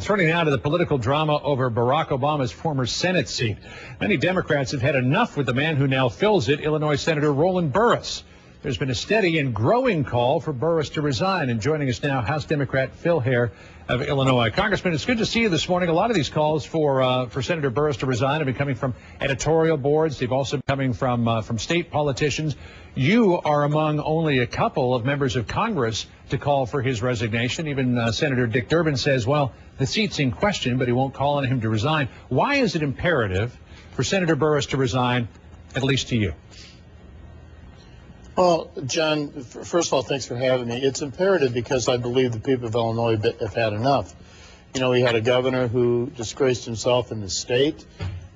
Turning now to the political drama over Barack Obama's former Senate seat. Many Democrats have had enough with the man who now fills it, Illinois Senator Roland Burris. There's been a steady and growing call for Burris to resign. And joining us now, House Democrat Hare of Illinois. Congressman, it's good to see you this morning. A lot of these calls for Senator Burris to resign have been coming from editorial boards. They've also been coming from state politicians. You are among only a couple of members of Congress to call for his resignation. Even Senator Dick Durbin says, well, the seat's in question, but he won't call on him to resign. Why is it imperative for Senator Burris to resign, at least to you? Well, John, first of all, thanks for having me. It's imperative because I believe the people of Illinois have had enough. You know, we had a governor who disgraced himself in the state.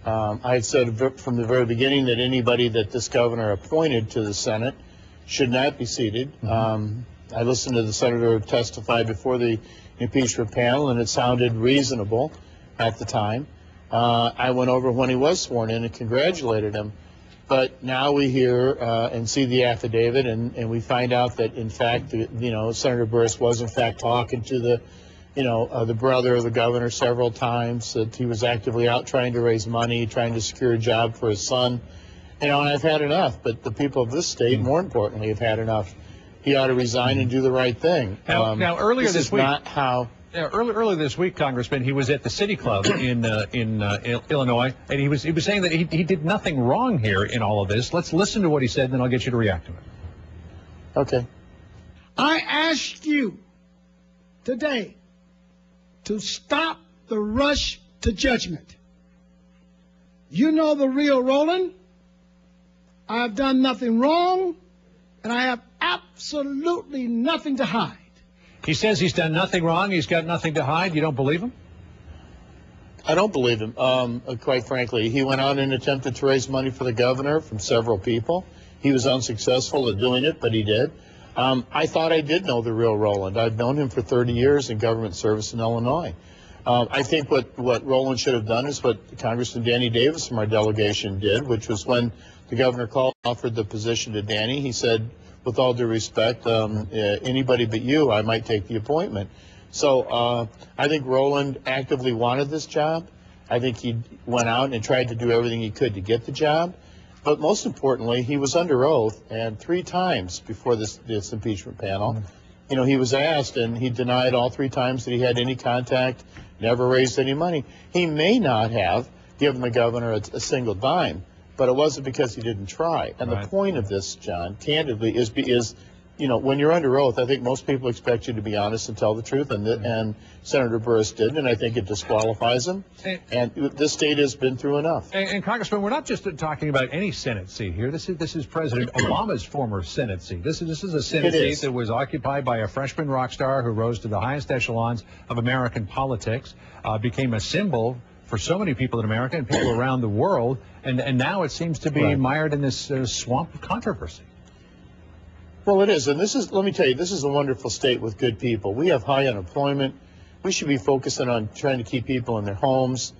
I had said from the very beginning that anybody that this governor appointed to the Senate should not be seated. I listened to the senator testify before the impeachment panel, and it sounded reasonable at the time. I went over when he was sworn in and congratulated him. But now we hear and see the affidavit, and we find out that, in fact, Senator Burris was, in fact, talking to the brother of the governor several times, that he was actively out trying to raise money, trying to secure a job for his son. And I've had enough, but the people of this state, more importantly, have had enough. He ought to resign and do the right thing. Now earlier this week, not how... Earlier this week, Congressman, he was at the City Club in Illinois, and he was saying that he did nothing wrong here in all of this. Let's listen to what he said, and then I'll get you to react to it. Okay. I ask you today to stop the rush to judgment. You know the real Roland. I have done nothing wrong, and I have absolutely nothing to hide. He says he's done nothing wrong. He's got nothing to hide. You don't believe him? I don't believe him, quite frankly. He went out and attempted to raise money for the governor from several people. He was unsuccessful at doing it, but he did. I thought I did know the real Roland. I've known him for 30 years in government service in Illinois. I think what Roland should have done is what Congressman Danny Davis from our delegation did, which was when the governor offered the position to Danny, he said, with all due respect, anybody but you, I might take the appointment. So I think Roland actively wanted this job. I think he went out and tried to do everything he could to get the job. But most importantly, he was under oath, and 3 times before this impeachment panel, he was asked, and he denied all 3 times that he had any contact, never raised any money. He may not have given the governor a single dime, but it wasn't because he didn't try. And the point of this, John, candidly, is when you're under oath, I think most people expect you to be honest and tell the truth, and Senator Burris did, and I think it disqualifies him. And this state has been through enough. And Congressman, we're not just talking about any Senate seat here. This is President Obama's former Senate seat. This is a Senate seat that was occupied by a freshman rock star who rose to the highest echelons of American politics, became a symbol for so many people in America and people around the world, and now it seems to be mired in this swamp of controversy. Well, it is, and let me tell you, this is a wonderful state with good people. We have high unemployment. We should be focusing on trying to keep people in their homes.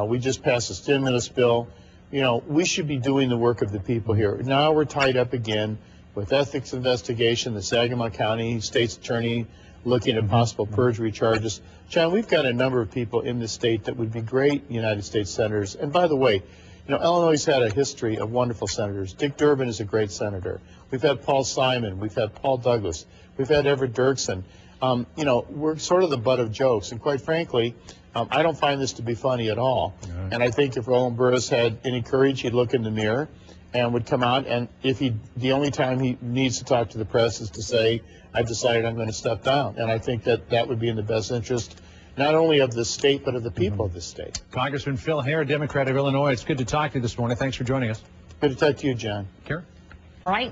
We just passed a stimulus bill. We should be doing the work of the people here. Now we're tied up again with ethics investigation, the Sangamon County State's Attorney looking at possible perjury charges. John, we've got a number of people in the state that would be great United States senators. And by the way, Illinois has had a history of wonderful senators. Dick Durbin is a great senator. We've had Paul Simon. We've had Paul Douglas. We've had Everett Dirksen. We're sort of the butt of jokes. And quite frankly, I don't find this to be funny at all. And I think if Roland Burris had any courage, he'd look in the mirror and would come out. And the only time he needs to talk to the press is to say, I've decided I'm going to step down. And I think that would be in the best interest not only of the state, but of the people of the state. Congressman Hare, Democrat of Illinois, it's good to talk to you this morning. Thanks for joining us. Good to talk to you, John. Karen? All right.